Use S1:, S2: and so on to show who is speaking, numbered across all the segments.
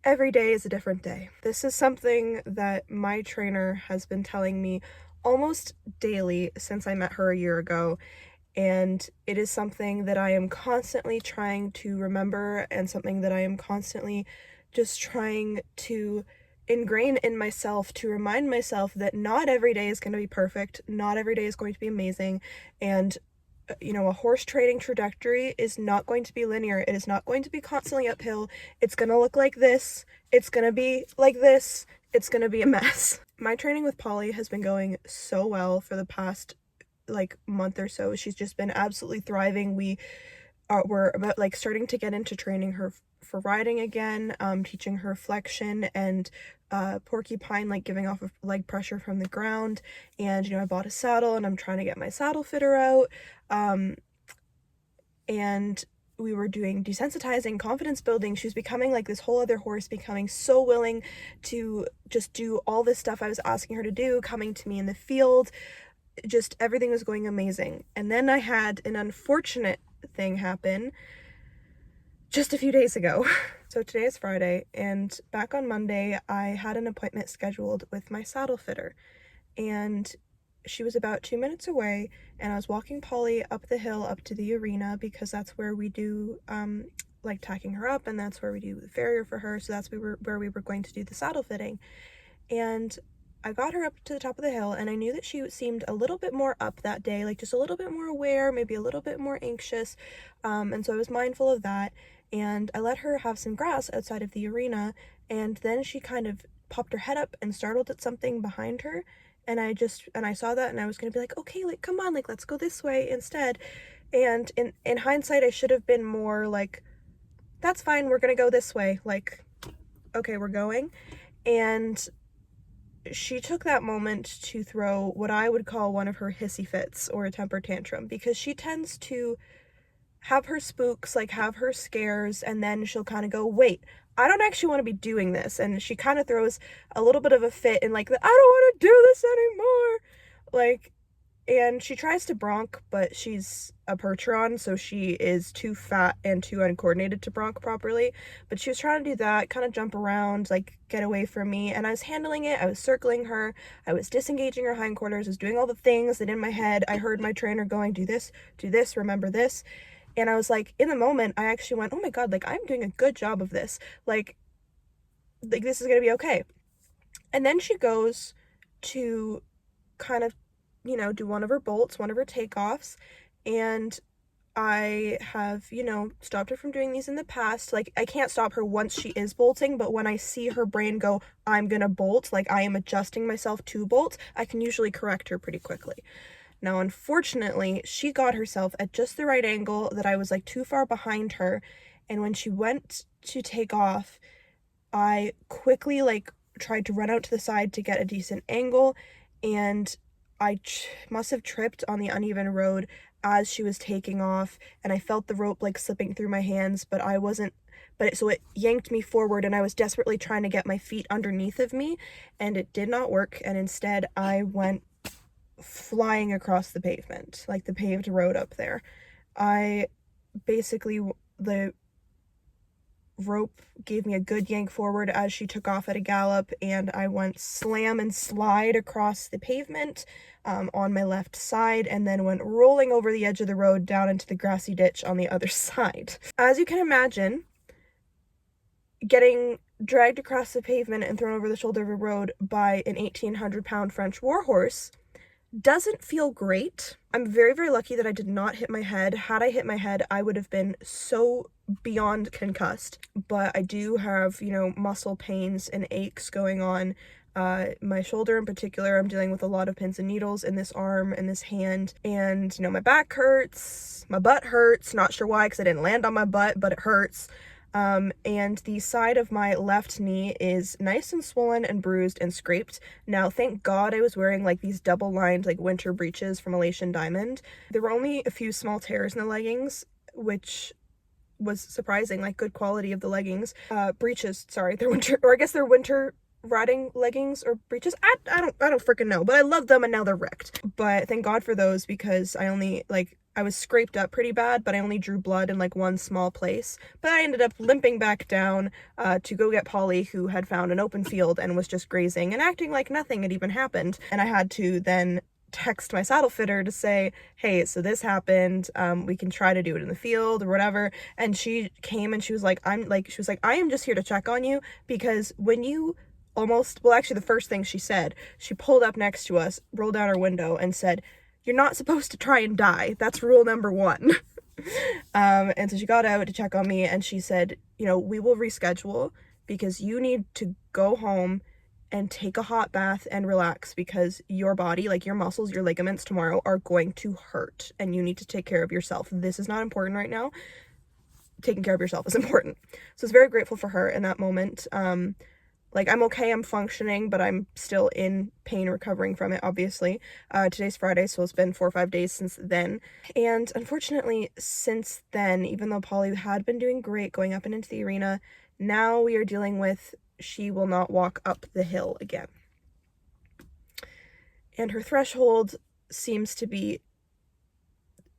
S1: Every day is a different day. This is something that my trainer has been telling me almost daily since I met her a year ago, and it is something that I am constantly trying to remember and something that I am constantly just trying to ingrain in myself to remind myself that not every day is going to be perfect, not every day is going to be amazing, and a horse trading trajectory is not going to be linear. It is not going to be constantly uphill. It's going to look like this. It's going to be like this. It's going to be a mess. My training with Polly has been going so well for the past month or so. She's just been absolutely thriving. We're about starting to get into training her for riding again, teaching her flexion and porcupine, giving off of leg pressure from the ground. And I bought a saddle and I'm trying to get my saddle fitter out. And we were doing desensitizing, confidence building. She was becoming this whole other horse, becoming so willing to just do all this stuff I was asking her to do, coming to me in the field. Just everything was going amazing. And then I had an unfortunate thing happen just a few days ago. So today is Friday, and back on Monday I had an appointment scheduled with my saddle fitter, and she was about 2 minutes away, and I was walking Polly up the hill up to the arena because that's where we do tacking her up, and that's where we do the farrier for her. So that's where we were going to do the saddle fitting. And I got her up to the top of the hill, and I knew that she seemed a little bit more up that day, just a little bit more aware, maybe a little bit more anxious, and so I was mindful of that, and I let her have some grass outside of the arena, and then she kind of popped her head up and startled at something behind her, and I saw that, and I was gonna be like, okay, come on, let's go this way instead, and in hindsight, I should have been more that's fine, we're gonna go this way, okay, we're going, and she took that moment to throw what I would call one of her hissy fits or a temper tantrum, because she tends to have her spooks, have her scares, and then she'll kind of go, wait, I don't actually want to be doing this. And she kind of throws a little bit of a fit and I don't want to do this anymore. And she tries to bronc, but she's a Percheron, so she is too fat and too uncoordinated to bronc properly. But she was trying to do that, kind of jump around, get away from me. And I was handling it. I was circling her. I was disengaging her hindquarters. I was doing all the things that in my head I heard my trainer going, do this, remember this. And I was in the moment, I actually went, oh my God, I'm doing a good job of this. This is going to be okay. And then she goes to kind of do one of her bolts, one of her takeoffs, and I have, stopped her from doing these in the past. I can't stop her once she is bolting, but when I see her brain go, I'm gonna bolt, I am adjusting myself to bolt, I can usually correct her pretty quickly. Now, unfortunately, she got herself at just the right angle that I was too far behind her, and when she went to take off, I quickly tried to run out to the side to get a decent angle, and I must have tripped on the uneven road as she was taking off, and I felt the rope slipping through my hands, but I wasn't, so it yanked me forward, and I was desperately trying to get my feet underneath of me, and it did not work, and instead I went flying across the pavement, the paved road up there. The rope gave me a good yank forward as she took off at a gallop, and I went slam and slide across the pavement on my left side, and then went rolling over the edge of the road down into the grassy ditch on the other side. As you can imagine, getting dragged across the pavement and thrown over the shoulder of a road by an 1,800-pound French warhorse doesn't feel great. I'm very, very lucky that I did not hit my head. Had I hit my head, I would have been so beyond concussed. But I do have, muscle pains and aches going on. My shoulder in particular, I'm dealing with a lot of pins and needles in this arm and this hand. And, my back hurts. My butt hurts. Not sure why, because I didn't land on my butt, but it hurts. And the side of my left knee is nice and swollen and bruised and scraped. Now, thank God I was wearing these double-lined winter breeches from Elation Diamond. There were only a few small tears in the leggings, which was surprising, good quality of the leggings. Breeches, sorry, they're winter, or I guess they're winter riding leggings or breeches. I don't freaking know, but I love them and now they're wrecked. But thank God for those, because I only I was scraped up pretty bad, but I only drew blood in like one small place. But I ended up limping back down to go get Polly, who had found an open field and was just grazing and acting like nothing had even happened. And I had to then text my saddle fitter to say, hey, so this happened, we can try to do it in the field or whatever. And she came and she was like, I am just here to check on you, because when you actually the first thing she said, she pulled up next to us, rolled down her window and said, you're not supposed to try and die. That's rule number 1. And so she got out to check on me and she said, we will reschedule because you need to go home and take a hot bath and relax, because your body, like your muscles, your ligaments tomorrow are going to hurt and you need to take care of yourself. This is not important right now. Taking care of yourself is important. So I was very grateful for her in that moment. Like, I'm okay, I'm functioning, but I'm still in pain recovering from it, obviously. Today's Friday, so it's been 4 or 5 days since then. And unfortunately, since then, even though Polly had been doing great going up and into the arena, now we are dealing with she will not walk up the hill again. And her threshold seems to be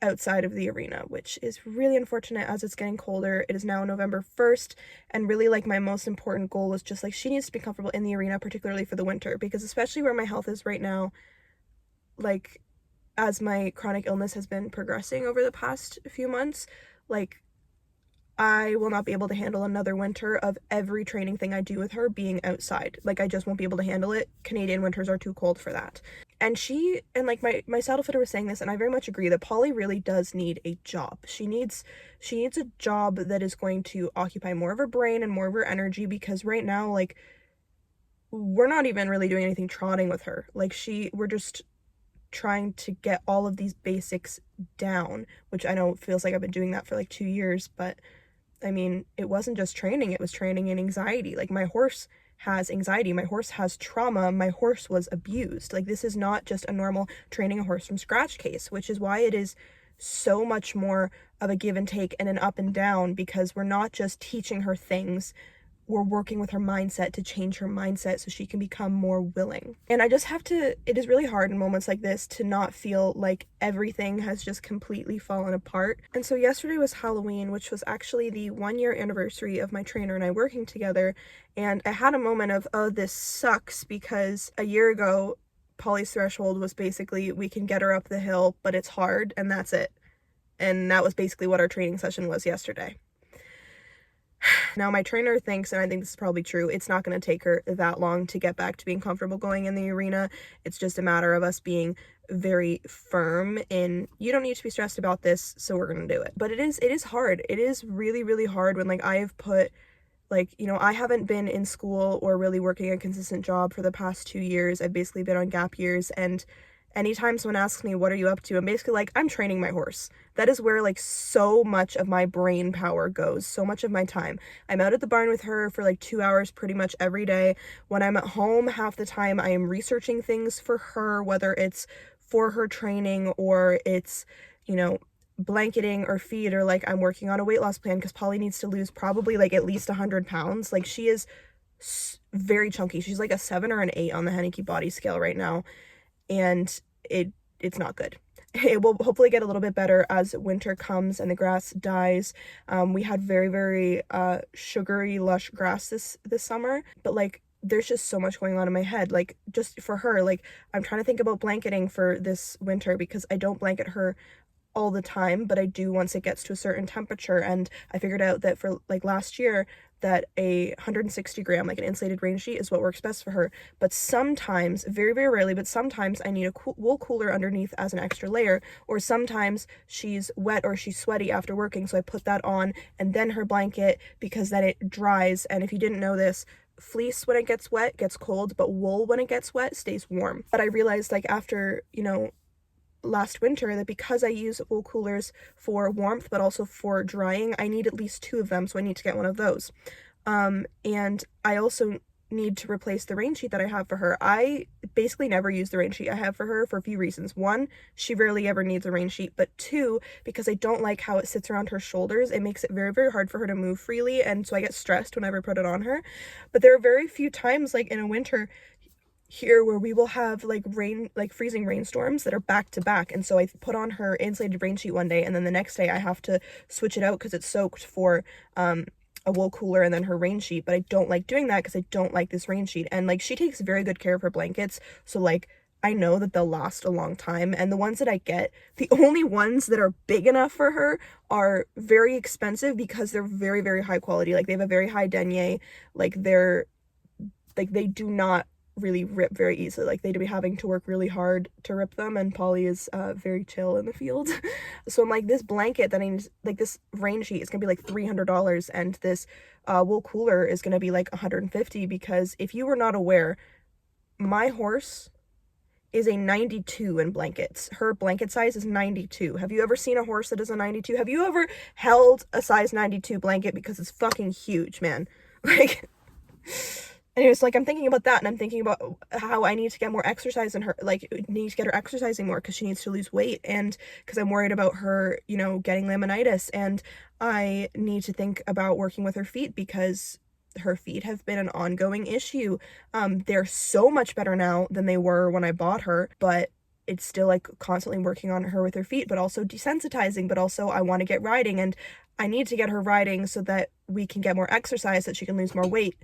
S1: outside of the arena, which is really unfortunate as it's getting colder. It is now November 1st, and really, like, my most important goal was just like she needs to be comfortable in the arena, particularly for the winter, because especially where my health is right now, like, as my chronic illness has been progressing over the past few months, like, I will not be able to handle another winter of every training thing I do with her being outside. Like, I just won't be able to handle it. Canadian winters are too cold for that. And like my saddle fitter was saying this, and I very much agree, that Polly really does need a job. She needs a job that is going to occupy more of her brain and more of her energy, because right now, like, we're not even really doing anything trotting with her. Like, we're just trying to get all of these basics down, which I know feels like I've been doing that for like 2 years, but I mean, it wasn't just training, it was training in anxiety. Like, my horse has anxiety, my horse has trauma, my horse was abused. Like, this is not just a normal training a horse from scratch case, which is why it is so much more of a give and take and an up and down, because we're not just teaching her things, we're working with her mindset to change her mindset so she can become more willing. And I just have to, it is really hard in moments like this to not feel like everything has just completely fallen apart. And so yesterday was Halloween, which was actually the 1-year anniversary of my trainer and I working together. And I had a moment of, oh, this sucks, because a year ago, Polly's threshold was basically, we can get her up the hill, but it's hard, and that's it. And that was basically what our training session was yesterday. Now, my trainer thinks, and I think this is probably true, it's not going to take her that long to get back to being comfortable going in the arena. It's just a matter of us being very firm in, you don't need to be stressed about this, so we're going to do it. But it is hard. It is really, really hard when, like, I have put, like, I haven't been in school or really working a consistent job for the past 2 years. I've basically been on gap years, and anytime someone asks me, what are you up to? I'm basically like, I'm training my horse. That is where, like, so much of my brain power goes, so much of my time. I'm out at the barn with her for like 2 hours pretty much every day. When I'm at home, half the time I am researching things for her, whether it's for her training or it's, blanketing or feed, or like I'm working on a weight loss plan because Polly needs to lose probably like at least 100 pounds. Like, she is very chunky. She's like a 7 or an 8 on the Henneke body scale right now. And it's not good. It will hopefully get a little bit better as winter comes and the grass dies. We had very, very sugary, lush grass this summer, but like, there's just so much going on in my head. Like, just for her, like, I'm trying to think about blanketing for this winter, because I don't blanket her all the time, but I do once it gets to a certain temperature. And I figured out that for like last year, that a 160 gram, like an insulated rain sheet, is what works best for her. But sometimes, very, very rarely, but sometimes I need a wool cooler underneath as an extra layer, or sometimes she's wet or she's sweaty after working, so I put that on and then her blanket, because then it dries. And if you didn't know this, fleece when it gets wet gets cold, but wool when it gets wet stays warm. But I realized, like, after, last winter, that because I use wool coolers for warmth but also for drying, I need at least 2 of them, so I need to get one of those. And I also need to replace the rain sheet that I have for her. I basically never use the rain sheet I have for her for a few reasons. 1, she rarely ever needs a rain sheet, but 2, because I don't like how it sits around her shoulders. It makes it very, very hard for her to move freely, and so I get stressed whenever I put it on her. But there are very few times, like in a winter, here where we will have like freezing rainstorms that are back to back, and so I put on her insulated rain sheet one day, and then the next day I have to switch it out because it's soaked for a wool cooler and then her rain sheet. But I don't like doing that because I don't like this rain sheet, and like she takes very good care of her blankets, so like I know that they'll last a long time. And the ones that I get, the only ones that are big enough for her, are very expensive because they're very, very high quality. Like they have a very high denier. Like they do not really rip very easily. Like they'd be having to work really hard to rip them, and Polly is very chill in the field. So I'm like, this blanket that I need, like this rain sheet is gonna be like $300, and this wool cooler is gonna be like $150, because if you were not aware, my horse is a 92 in blankets. Her blanket size is 92. Have you ever seen a horse that is a 92? Have you ever held a size 92 blanket? Because it's fucking huge, man. Like, anyways, like I'm thinking about that, and I'm thinking about how I need to get more exercise in her, like need to get her exercising more because she needs to lose weight, and because I'm worried about her, you know, getting laminitis, and I need to think about working with her feet because her feet have been an ongoing issue. They're so much better now than they were when I bought her, but it's still like constantly working on her with her feet, but also desensitizing, but also I want to get riding, and I need to get her riding so that we can get more exercise, that she can lose more weight.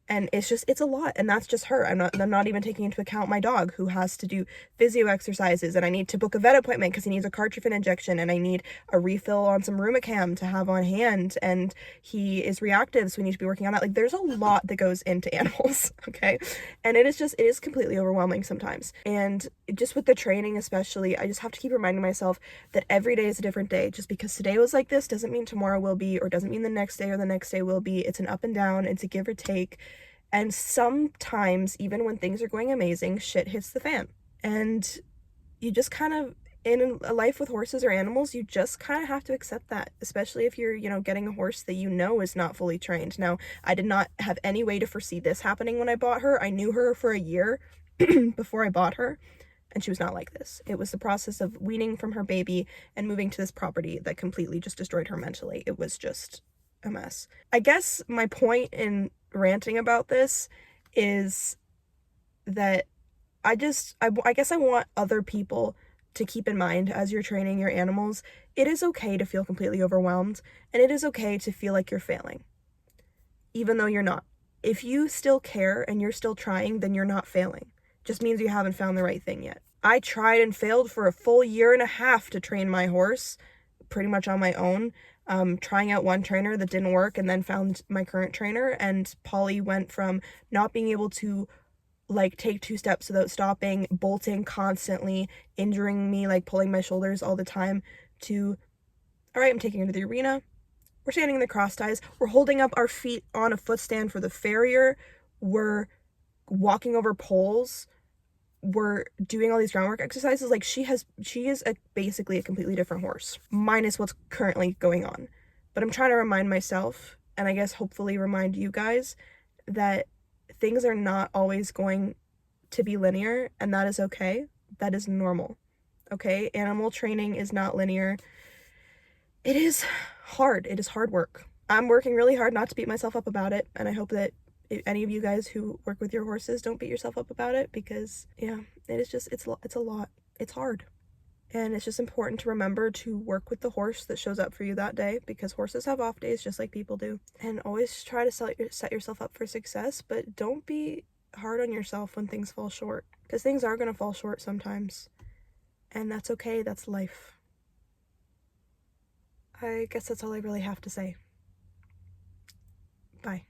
S1: And it's a lot, and that's just her. I'm not even taking into account my dog, who has to do physio exercises, and I need to book a vet appointment because he needs a cartridge injection, and I need a refill on some Rumicam to have on hand, and he is reactive, so we need to be working on that. Like, there's a lot that goes into animals, okay? And it is completely overwhelming sometimes. And just with the training especially, I just have to keep reminding myself that every day is a different day. Just because today was like this doesn't mean tomorrow will be, or doesn't mean the next day or the next day will be. It's an up and down, it's a give or take. And sometimes, even when things are going amazing, shit hits the fan. And you just kind of, in a life with horses or animals, you just kind of have to accept that, especially if you're, you know, getting a horse that you know is not fully trained. Now, I did not have any way to foresee this happening when I bought her. I knew her for a year before I bought her, and she was not like this. It was the process of weaning from her baby and moving to this property that completely just destroyed her mentally. It was just a mess. I guess my point in ranting about this is that I guess I want other people to keep in mind, as you're training your animals, it is okay to feel completely overwhelmed, and it is okay to feel like you're failing, even though you're not. If you still care and you're still trying, then you're not failing. Just means you haven't found the right thing yet. I tried and failed for a full year and a half to train my horse, pretty much on my own, trying out one trainer that didn't work, and then found my current trainer. And Polly went from not being able to like take 2 steps without stopping, bolting constantly, injuring me, like pulling my shoulders all the time, to, all right, I'm taking her to the arena. We're standing in the cross ties. We're holding up our feet on a footstand for the farrier. We're walking over poles. We're doing all these groundwork exercises. Like, she is basically a completely different horse, minus what's currently going on. But I'm trying to remind myself, and I guess hopefully remind you guys, that things are not always going to be linear, and that is okay. That is normal. Okay? Animal training is not linear. It is hard. It is hard work. I'm working really hard not to beat myself up about it, and I hope that any of you guys who work with your horses don't beat yourself up about it, because yeah, it is just, it's a lot. It's hard. And it's just important to remember to work with the horse that shows up for you that day, because horses have off days just like people do. And always try to set yourself up for success, but don't be hard on yourself when things fall short, because things are going to fall short sometimes. And that's okay. That's life. I guess that's all I really have to say. Bye.